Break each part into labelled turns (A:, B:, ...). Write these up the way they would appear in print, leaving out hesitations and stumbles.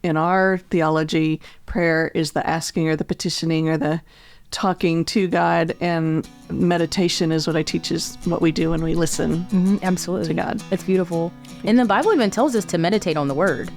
A: in our theology, prayer is the asking or the petitioning or the talking to God, and meditation is what I teach is what we do when we listen
B: absolutely
A: to God.
B: It's beautiful. And the Bible even tells us to meditate on the word.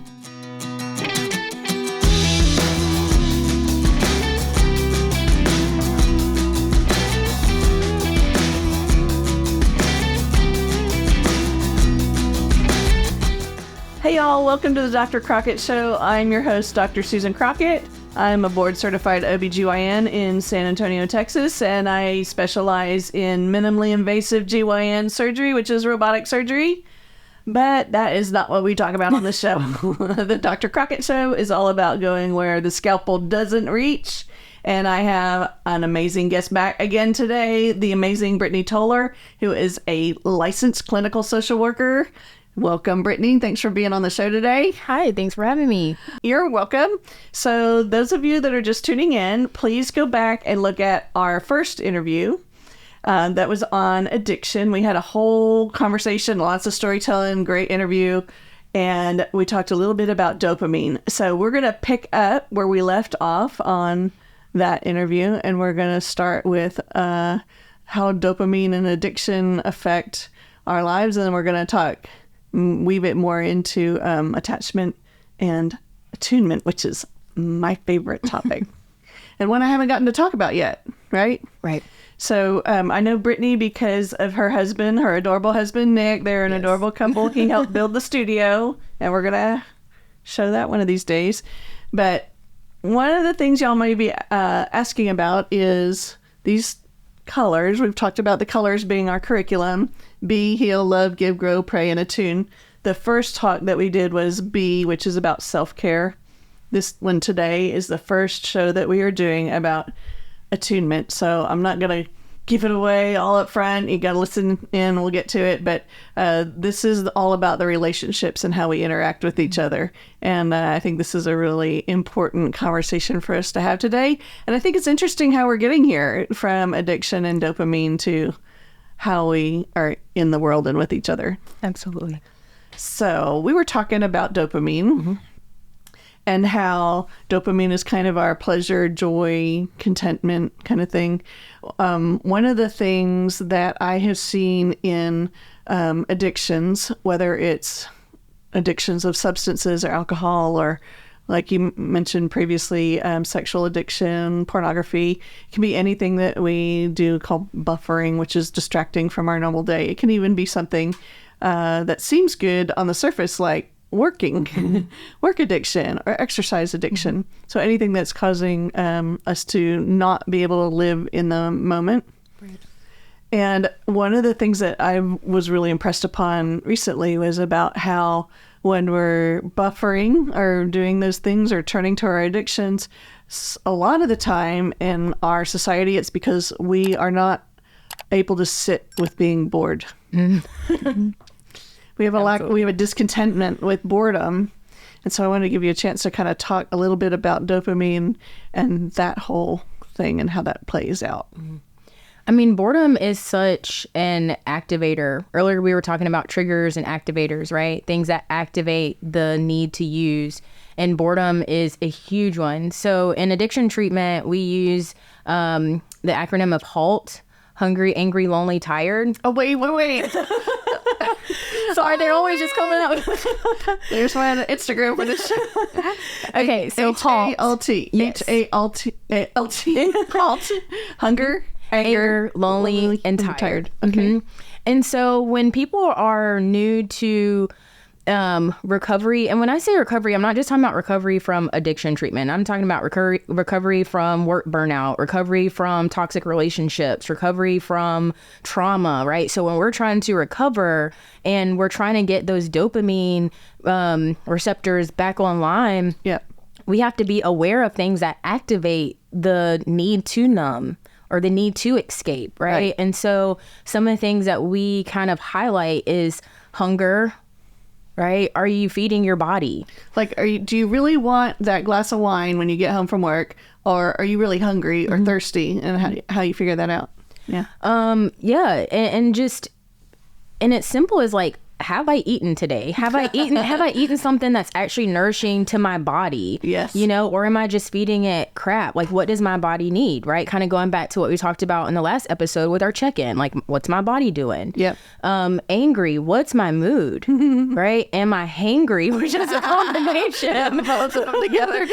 A: Hey y'all, welcome to the Dr. Crockett Show. I'm your host, Dr. Susan Crockett. I'm a board-certified OBGYN in San Antonio, Texas, and I specialize in minimally invasive GYN surgery, which is robotic surgery. But that is not what we talk about on this show. The Dr. Crockett Show is all about going where the scalpel doesn't reach. And I have an amazing guest back again today, the amazing Brittney Tolar, who is a licensed clinical social worker. Welcome, Brittney. Thanks for being on the show today.
B: Hi, thanks for having me.
A: You're welcome. So those of you that are just tuning in, please go back and look at our first interview that was on addiction. We had a whole conversation, lots of storytelling, great interview, and we talked a little bit about dopamine. So we're going to pick up where we left off on that interview, and we're going to start with how dopamine and addiction affect our lives, and then we're going to weave it more into attachment and attunement, which is my favorite topic and one I haven't gotten to talk about yet, right?
B: Right.
A: So I know Brittney because of her husband, her adorable husband, Nick. They're an adorable couple. He helped build the studio, and we're going to show that one of these days. But one of the things y'all may be asking about is these colors. We've talked about the colors being our curriculum: be, heal, love, give, grow, pray, and attune. The first talk that we did was be, which is about self-care. This one today is the first show that we are doing about attunement. So I'm not going to give it away all up front. You got to listen in. We'll get to it. But this is all about the relationships and how we interact with each other. And I think this is a really important conversation for us to have today. And I think it's interesting how we're getting here from addiction and dopamine to how we are in the world and with each other.
B: Absolutely.
A: So we were talking about dopamine and how dopamine is kind of our pleasure, joy, contentment kind of thing. One of the things that I have seen in addictions, whether it's addictions of substances or alcohol, or like you mentioned previously, sexual addiction, pornography, it can be anything that we do called buffering, which is distracting from our normal day. It can even be something that seems good on the surface, like work addiction or exercise addiction. So anything that's causing us to not be able to live in the moment. Right. And one of the things that I was really impressed upon recently was about how when we're buffering or doing those things or turning to our addictions, a lot of the time in our society, it's because we are not able to sit with being bored. We have a discontentment with boredom. And so I want to give you a chance to kind of talk a little bit about dopamine and that whole thing and how that plays out.
B: I mean, boredom is such an activator. Earlier we were talking about triggers and activators, right? Things that activate the need to use. And boredom is a huge one. So in addiction treatment, we use the acronym of HALT: hungry, angry, lonely, tired.
A: Oh, wait.
B: Sorry, they're always just coming out.
A: There's my Instagram for this show.
B: Okay, so HALT.
A: H-A-L-T.
B: Yes.
A: H-A-L-T. HALT. Hunger, anger,
B: lonely, and tired. Okay. And so when people are new to recovery, and when I say recovery, I'm not just talking about recovery from addiction treatment. I'm talking about recovery from work burnout, recovery from toxic relationships, recovery from trauma, right? So when we're trying to recover and we're trying to get those dopamine receptors back online, we have to be aware of things that activate the need to numb or the need to escape, right? And so some of the things that we kind of highlight is hunger, right? Are you feeding your body?
A: Like, do you really want that glass of wine when you get home from work, or are you really hungry or thirsty? And how you figure that out? Yeah.
B: And it's simple as like, have I eaten today? Have I eaten something that's actually nourishing to my body?
A: Yes.
B: Or am I just feeding it crap? Like, what does my body need, right? Kind of going back to what we talked about in the last episode with our check-in. Like, what's my body doing?
A: Yep.
B: Angry, what's my mood? Right? Am I hangry, which is a combination.
A: Both of them together.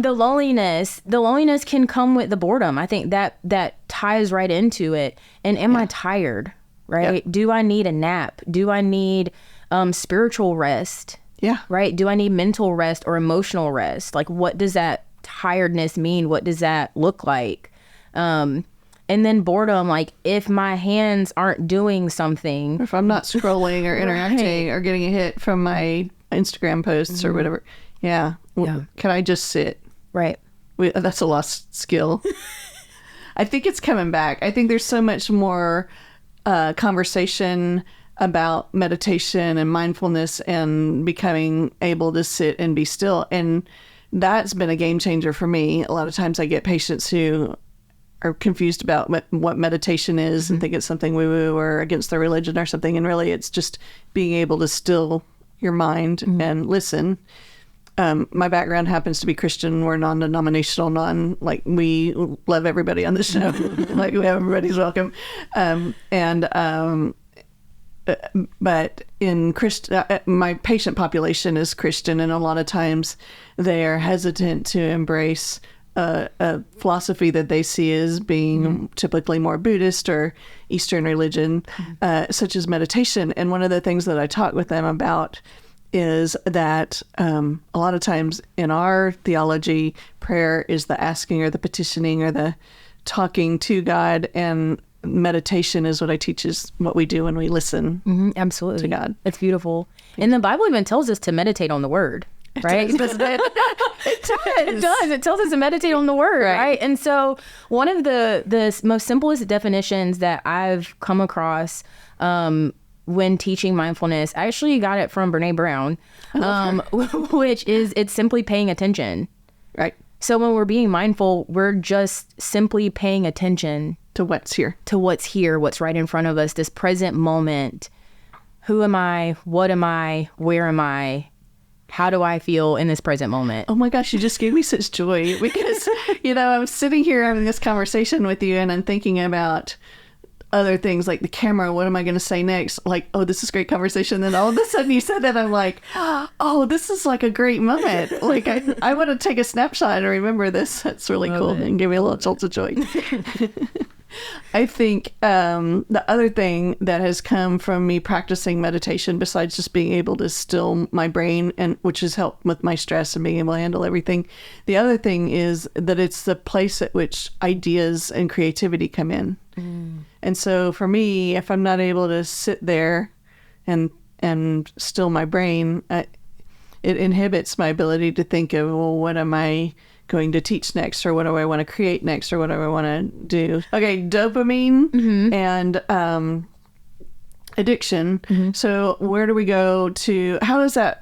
B: The loneliness can come with the boredom. I think that ties right into it. And am I tired? Right? Yep. Do I need a nap? Do I need spiritual rest?
A: Yeah.
B: Right? Do I need mental rest or emotional rest? Like, what does that tiredness mean? What does that look like? And then boredom, like, if my hands aren't doing something.
A: If I'm not scrolling or interacting or getting a hit from my Instagram posts or whatever. Yeah. Can I just sit?
B: Right.
A: That's a lost skill. I think it's coming back. I think there's so much more conversation about meditation and mindfulness and becoming able to sit and be still. And that's been a game changer for me. A lot of times I get patients who are confused about what meditation is and think it's something woo-woo or against their religion or something. And really it's just being able to still your mind and listen. My background happens to be Christian. We're non-denominational, we love everybody on the show. Like, everybody's welcome. But in my patient population is Christian, and a lot of times they are hesitant to embrace a philosophy that they see as being typically more Buddhist or Eastern religion, such as meditation. And one of the things that I talk with them about is that a lot of times in our theology, prayer is the asking or the petitioning or the talking to God, and meditation is what I teach is what we do when we listen
B: absolutely
A: to God.
B: It's beautiful. And the Bible even tells us to meditate on the word, right?
A: It does.
B: It does. It tells us to meditate on the word, right? And so one of the most simplest definitions that I've come across when teaching mindfulness, I actually got it from Brené Brown, which is it's simply paying attention.
A: Right.
B: So when we're being mindful, we're just simply paying attention
A: to what's here.
B: To what's here, what's right in front of us, this present moment. Who am I? What am I? Where am I? How do I feel in this present moment?
A: Oh my gosh, you just gave me such joy because, I'm sitting here having this conversation with you and I'm thinking about other things like the camera. What am I going to say next? Like, oh, this is great conversation. Then all of a sudden you said that, I'm like, oh, this is like a great moment. Like, I want to take a snapshot and remember this. That's really cool. And give me a little jolt of joy. I think the other thing that has come from me practicing meditation, besides just being able to still my brain, and which has helped with my stress and being able to handle everything, the other thing is that it's the place at which ideas and creativity come in. And so for me, if I'm not able to sit there and still my brain, it inhibits my ability to think of, well, what am I going to teach next, or what do I want to create next, or what do I want to do? Okay, dopamine and addiction. So where do we go to? How does that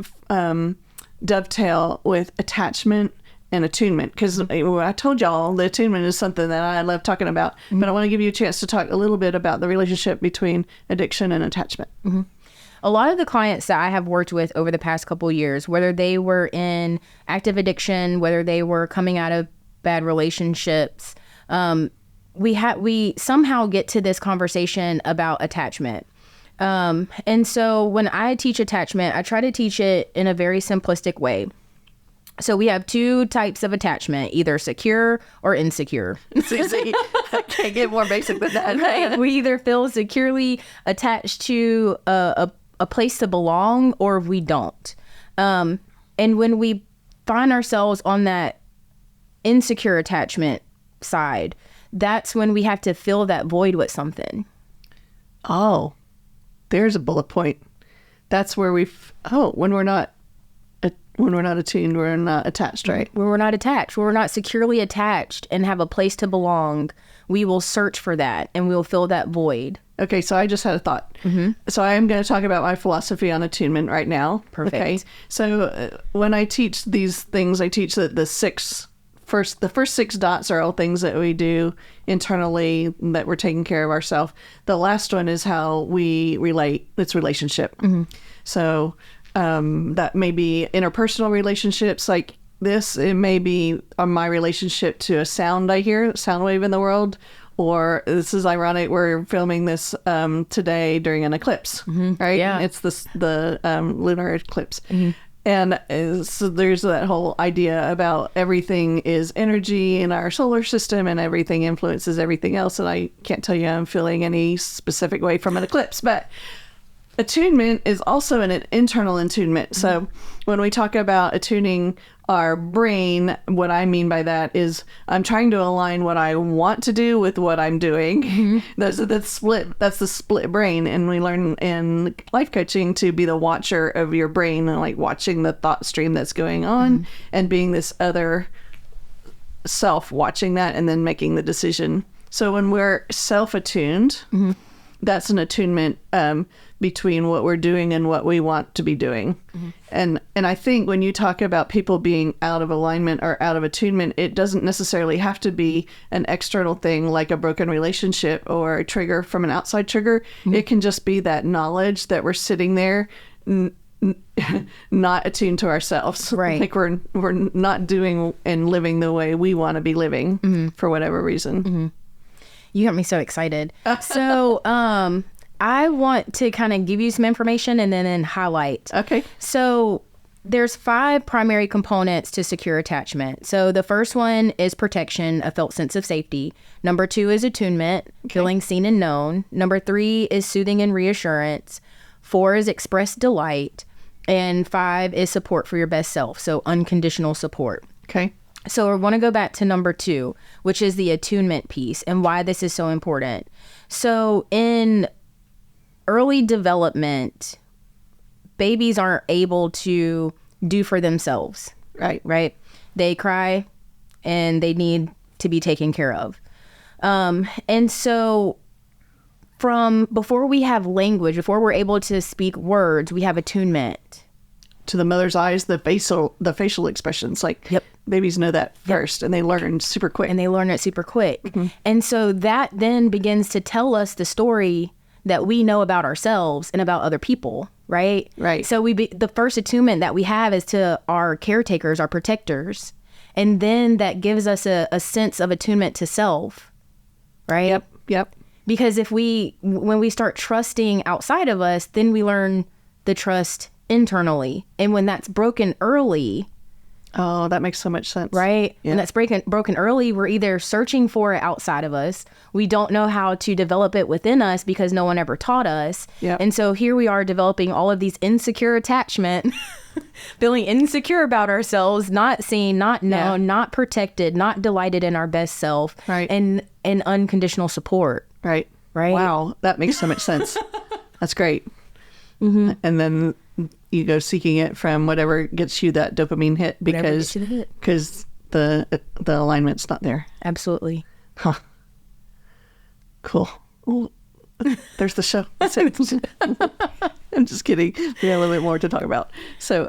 A: dovetail with attachment and attunement? Because I told y'all the attunement is something that I love talking about, but I want to give you a chance to talk a little bit about the relationship between addiction and attachment.
B: A lot of the clients that I have worked with over the past couple of years, whether they were in active addiction, whether they were coming out of bad relationships, we somehow get to this conversation about attachment. And so when I teach attachment, I try to teach it in a very simplistic way. So we have two types of attachment, either secure or insecure.
A: I can't get more basic than that.
B: Right? We either feel securely attached to a place to belong, or we don't. And when we find ourselves on that insecure attachment side, that's when we have to fill that void with something.
A: Oh, there's a bullet point. That's where when we're not attuned, we're not attached, right?
B: When we're not attached, when we're not securely attached and have a place to belong, we will search for that and we'll fill that void.
A: Okay, so I just had a thought. So I am going to talk about my philosophy on attunement right now.
B: Perfect.
A: Okay, so when I teach these things, I teach the 6 the first 6 dots are all things that we do internally, that we're taking care of ourselves. The last one is how we relate. It's relationship. So that may be interpersonal relationships like this. It may be my relationship to a sound I hear, a sound wave in the world. Or this is ironic, we're filming this today during an eclipse, right?
B: Yeah.
A: It's the lunar eclipse. And so there's that whole idea about everything is energy in our solar system and everything influences everything else. And I can't tell you I'm feeling any specific way from an eclipse, but attunement is also an internal attunement. So when we talk about attuning our brain, what I mean by that is I'm trying to align what I want to do with what I'm doing. That's the split brain. And we learn in life coaching to be the watcher of your brain and like watching the thought stream that's going on and being this other self watching that and then making the decision. So when we're self-attuned, that's an attunement between what we're doing and what we want to be doing. And I think when you talk about people being out of alignment or out of attunement, it doesn't necessarily have to be an external thing like a broken relationship or a trigger from an outside trigger. It can just be that knowledge that we're sitting there not attuned to ourselves.
B: Right.
A: Like we're not doing and living the way we want to be living for whatever reason.
B: You got me so excited. So, I want to kind of give you some information and then highlight.
A: Okay.
B: So there's 5 primary components to secure attachment. So the first one is protection, a felt sense of safety. Number 2 is attunement, feeling seen and known. Number 3 is soothing and reassurance. 4 is expressed delight. And 5 is support for your best self. So unconditional support.
A: Okay.
B: So I want to go back to number 2, which is the attunement piece and why this is so important. So in early development, babies aren't able to do for themselves. Right? They cry and they need to be taken care of. And so from before we have language, before we're able to speak words, we have attunement.
A: To the mother's eyes, the facial expressions, like babies know that first and they learn super quick.
B: And they learn it super quick. And so that then begins to tell us the story that we know about ourselves and about other people, right?
A: Right.
B: So the first attunement that we have is to our caretakers, our protectors. And then that gives us a sense of attunement to self, right?
A: Yep.
B: Because when we start trusting outside of us, then we learn the trust internally. And when that's broken early...
A: Oh, that makes so much sense.
B: Right?
A: Yeah.
B: And that's broken early. We're either searching for it outside of us. We don't know how to develop it within us because no one ever taught us.
A: Yep.
B: And so here we are developing all of these insecure attachment, feeling insecure about ourselves, not seen, not known, not protected, not delighted in our best self,
A: Right.
B: and unconditional support.
A: Right.
B: Right.
A: Wow. That makes so much sense. That's great. And then you go seeking it from whatever gets you that dopamine hit because the alignment's not there.
B: Absolutely.
A: Huh. Cool. Ooh, there's the show. That's it. I'm just kidding. We have a little bit more to talk about. So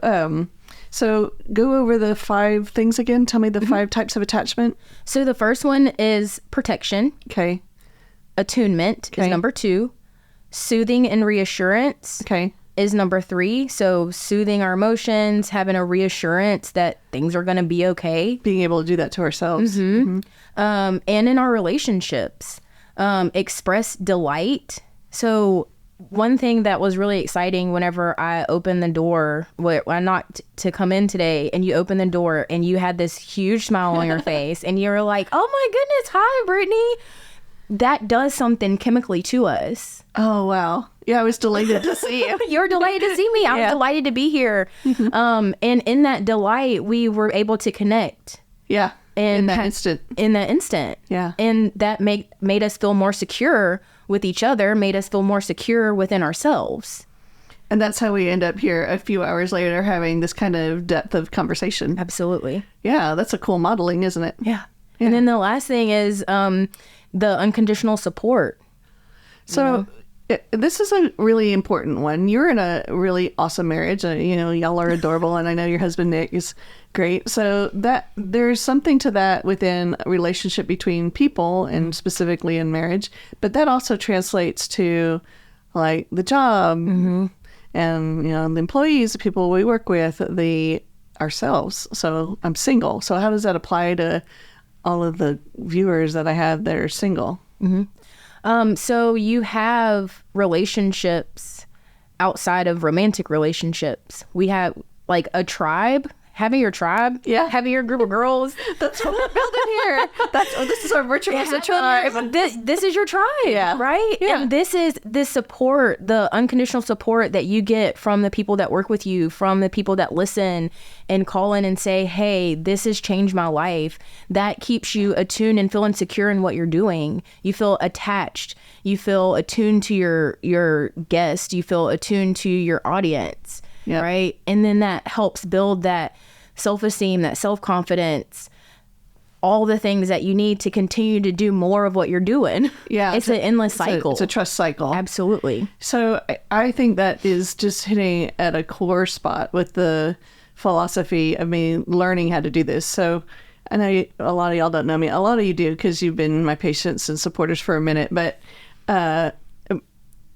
A: go over the 5 things again. Tell me the 5 types of attachment.
B: So the first one is protection.
A: Okay.
B: Attunement is number 2. Soothing and reassurance is number 3. So soothing our emotions, having a reassurance that things are going to be okay.
A: Being able to do that to ourselves.
B: And in our relationships, express delight. So one thing that was really exciting whenever I opened the door, I knocked to come in today, and you opened the door and you had this huge smile on your face and you were like, oh my goodness, hi, Brittney. That does something chemically to us.
A: Oh, wow. Yeah, I was delighted to see you.
B: You're delighted to see me. I was delighted to be here. And in that delight, we were able to connect.
A: Yeah.
B: And
A: in that instant.
B: In that instant.
A: Yeah.
B: And that made us feel more secure with each other, made us feel more secure within ourselves.
A: And that's how we end up here a few hours later having this kind of depth of conversation.
B: Absolutely.
A: Yeah, that's a cool modeling, isn't it?
B: Yeah. And then the last thing is the unconditional support.
A: So this is a really important one. You're in a really awesome marriage. Y'all are adorable. And I know your husband, Nick, is Great. So that there's something to that within a relationship between people and specifically in marriage, but that also translates to like the job and, you know, the employees, the people we work with, ourselves. So I'm single. So how does that apply to all of the viewers that I have that are single?
B: So you have relationships outside of romantic relationships. We have like a tribe. Having your tribe, having your group of girls.
A: That's what we're building here. This is our virtual tribe.
B: This is your tribe, right? Yeah. And this is the support, the unconditional support that you get from the people that work with you, from the people that listen and call in and say, hey, this has changed my life. That keeps you attuned and feeling secure in what you're doing. You feel attached. You feel attuned to your guest. You feel attuned to your audience. Yep. Right. And then that helps build that self-esteem, that self-confidence, all the things that you need to continue to do more of what you're doing. Yeah. It's an endless cycle.
A: It's a trust cycle.
B: Absolutely.
A: So I think that is just hitting at a core spot with the philosophy of me learning how to do this. So I know a lot of y'all don't know me. A lot of you do because you've been my patients and supporters for a minute.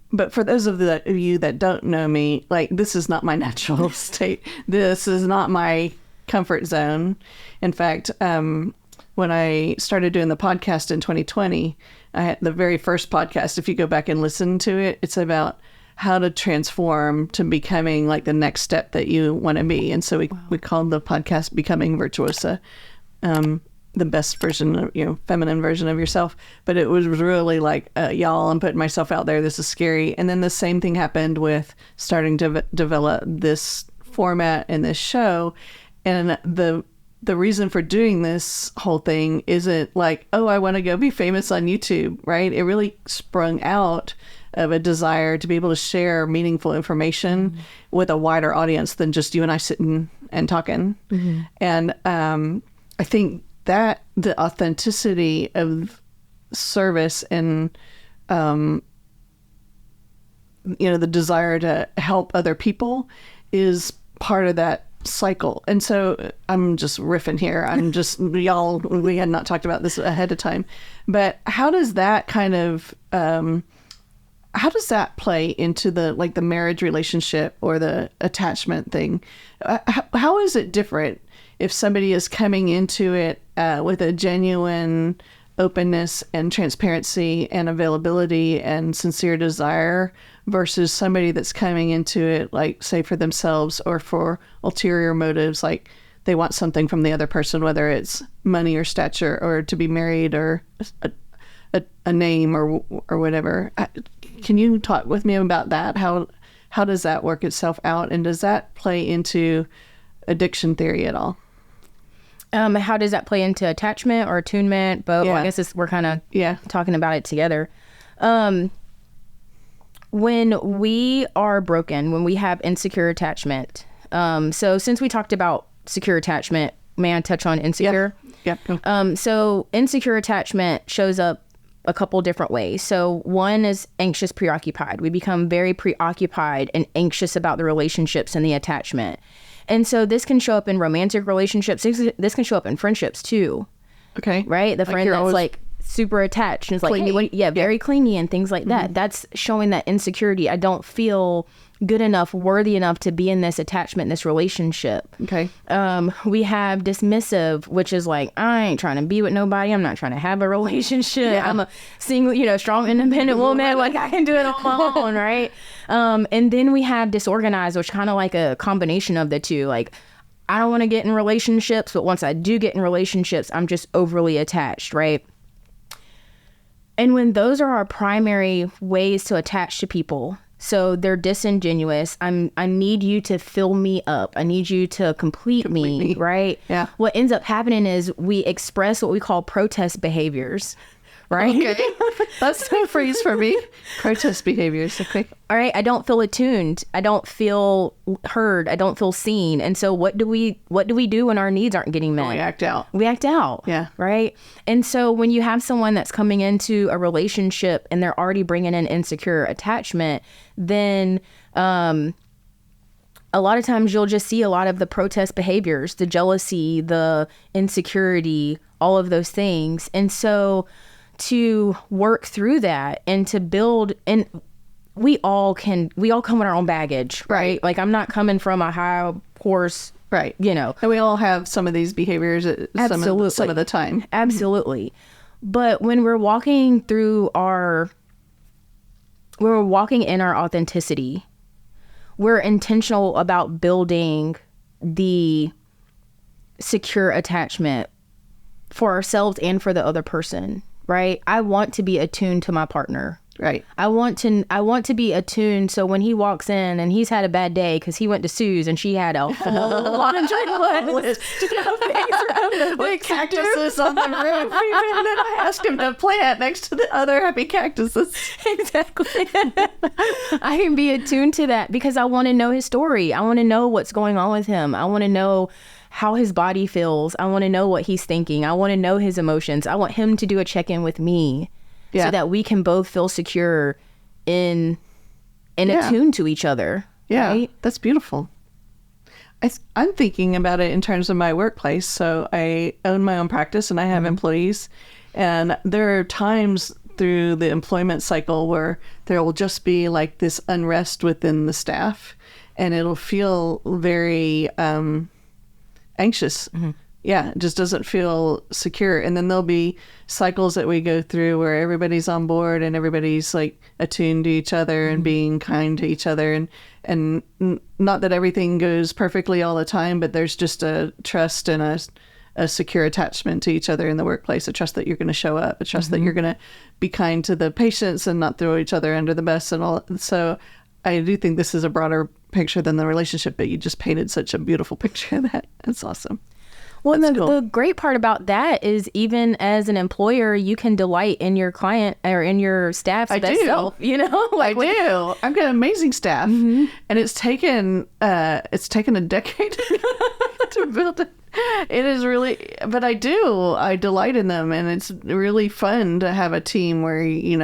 A: But for those of you that don't know me, like, this is not my natural state. This is not my comfort zone. In fact, when I started doing the podcast in 2020, I had the very first podcast. If you go back and listen to it, it's about how to transform to becoming like the next step that you want to be. And so we called the podcast Becoming Virtuosa. The best version of, feminine version of yourself. But it was really like, y'all, I'm putting myself out there. This is scary. And then the same thing happened with starting to develop this format in this show. And the reason for doing this whole thing isn't like, oh, I want to go be famous on YouTube, right? It really sprung out of a desire to be able to share meaningful information with a wider audience than just you and I sitting and talking. And I think that the authenticity of service and, the desire to help other people is part of that cycle. And so I'm just riffing here. We had not talked about this ahead of time, but how does that kind of, how does that play into the marriage relationship or the attachment thing? How is it different if somebody is coming into it with a genuine openness and transparency and availability and sincere desire versus somebody that's coming into it, like, say, for themselves or for ulterior motives, like they want something from the other person, whether it's money or stature or to be married or a name or whatever. Can you talk with me about that? How does that work itself out? And does that play into addiction theory at all?
B: How does that play into attachment or attunement? But well, I guess we're kind of talking about it together. When we are broken, when we have insecure attachment. So since we talked about secure attachment, may I touch on insecure? Yeah. So insecure attachment shows up a couple different ways. So one is anxious, preoccupied. We become very preoccupied and anxious about the relationships and the attachment. And so this can show up in romantic relationships. This can show up in friendships too. Okay. Right? The friend that's like super attached and is like, hey, very clingy and things like that. That's showing that insecurity. I don't feel good enough, worthy enough to be in this attachment, this relationship. Okay. We have dismissive, which is like, I ain't trying to be with nobody. I'm not trying to have a relationship. Yeah. I'm a single, strong, independent woman. Like, I can do it on my own, right? And then we have disorganized, which kind of like a combination of the two. Like, I don't want to get in relationships, but once I do get in relationships, I'm just overly attached, right? And when those are our primary ways to attach to people, so they're disingenuous. I need you to fill me up. I need you to complete me, right? Yeah. What ends up happening is we express what we call protest behaviors, right? Okay.
A: That's a phrase for me. Protest behaviors. Okay.
B: All right. I don't feel attuned. I don't feel heard. I don't feel seen. And so what do we do when our needs aren't getting met?
A: We act out.
B: We act out. Yeah. Right. And so when you have someone that's coming into a relationship and they're already bringing in insecure attachment, then a lot of times you'll just see a lot of the protest behaviors, the jealousy, the insecurity, all of those things. And so to work through that and to build, and we all come with our own baggage, right? Like, I'm not coming from a high horse,
A: right?
B: And
A: we all have some of these behaviors at some of the time.
B: Absolutely. But when we're walking in our authenticity, we're intentional about building the secure attachment for ourselves and for the other person, right? I want to be attuned to my partner.
A: Right.
B: I want to be attuned, so when he walks in and he's had a bad day because he went to Sue's and she had a whole laundry list
A: with cactuses on the roof, and then I asked him to plant next to the other happy cactuses.
B: Exactly. I can be attuned to that because I want to know his story. I want to know what's going on with him. I want to know how his body feels. I want to know what he's thinking. I want to know his emotions. I want him to do a check-in with me. So that we can both feel secure and attuned to each other.
A: Yeah,
B: right?
A: That's beautiful. I'm thinking about it in terms of my workplace. So I own my own practice and I have employees. And there are times through the employment cycle where there will just be like this unrest within the staff. And it'll feel very anxious. Mm-hmm. Yeah, it just doesn't feel secure. And then there'll be cycles that we go through where everybody's on board and everybody's like attuned to each other and being kind to each other. And not that everything goes perfectly all the time, but there's just a trust and a secure attachment to each other in the workplace, a trust that you're going to show up, a trust that you're going to be kind to the patients and not throw each other under the bus and all. So I do think this is a broader picture than the relationship, but you just painted such a beautiful picture of that. That's awesome.
B: Well, the great part about that is even as an employer, you can delight in your client or in your staff's best self,
A: I do. I've got amazing staff, and it's taken a decade to build it. It is really, but I delight in them, and it's really fun to have a team where, you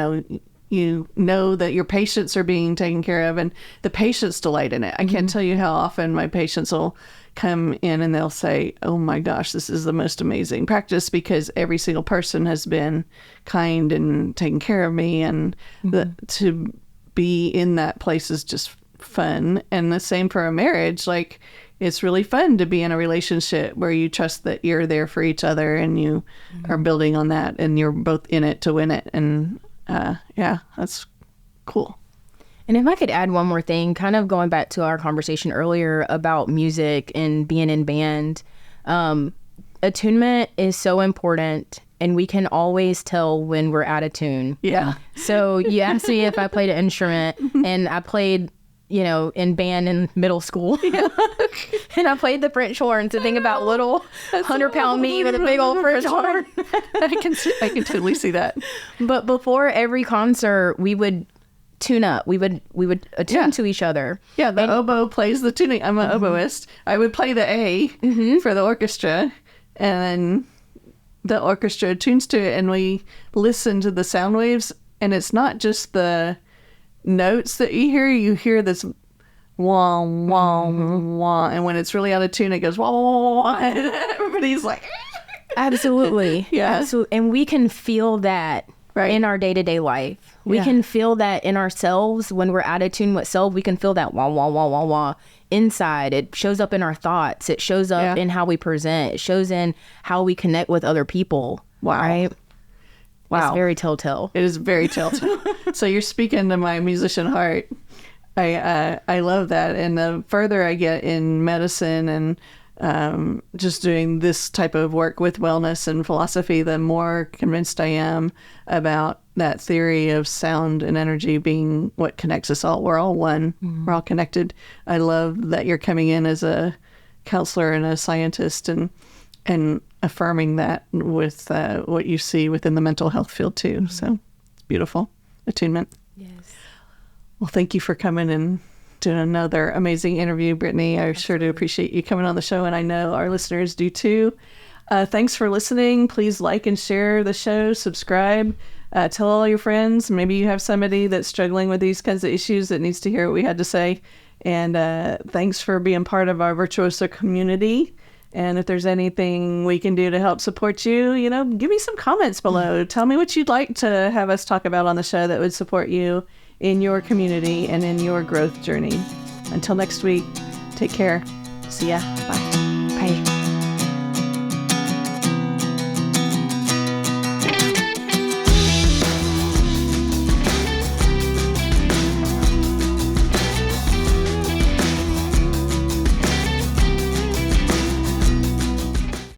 A: know that your patients are being taken care of and the patients delight in it. I can't tell you how often my patients will come in and they'll say, oh my gosh, this is the most amazing practice because every single person has been kind and taking care of me, and to be in that place is just fun. And the same for a marriage. Like, it's really fun to be in a relationship where you trust that you're there for each other and you are building on that and you're both in it to win it. And that's cool.
B: And if I could add one more thing, kind of going back to our conversation earlier about music and being in band, attunement is so important, and we can always tell when we're out of tune.
A: Yeah.
B: So you asked me if I played an instrument, and I played, in band in middle school. Yeah. And I played the French horn. So think about little 100-pound me with a big old French horn.
A: I can totally see that.
B: But before every concert, we would tune up. We would attune to each other.
A: Yeah, the oboe plays the tuning. I'm an oboist. I would play the A for the orchestra, and then the orchestra tunes to it, and we listen to the sound waves. And it's not just the notes that you hear this wah wah wah, and when it's really out of tune, it goes wah wah wah, and everybody's like,
B: absolutely,
A: yeah,
B: absolutely. And we can feel that in our day-to-day life. We can feel that in ourselves when we're out of tune with self. We can feel that wah wah wah wah wah inside. It shows up in our thoughts. It shows up in how we present. It shows in how we connect with other people.
A: Wow.
B: Right?
A: Wow.
B: It's very telltale.
A: It is very telltale. So you're speaking to my musician heart. I love that. And the further I get in medicine and just doing this type of work with wellness and philosophy, the more convinced I am about that theory of sound and energy being what connects us all. We're all one. We're all connected. I love that you're coming in as a counselor and a scientist and affirming that with what you see within the mental health field too. So it's beautiful. Attunement.
B: Yes.
A: Well, thank you for coming and doing another amazing interview, Brittney. I sure do appreciate you coming on the show, and I know our listeners do too. Thanks for listening. Please like and share the show, subscribe, tell all your friends. Maybe you have somebody that's struggling with these kinds of issues that needs to hear what we had to say. And thanks for being part of our Virtuoso community. And if there's anything we can do to help support you, give me some comments below. Tell me what you'd like to have us talk about on the show that would support you in your community and in your growth journey. Until next week, take care. See ya. Bye.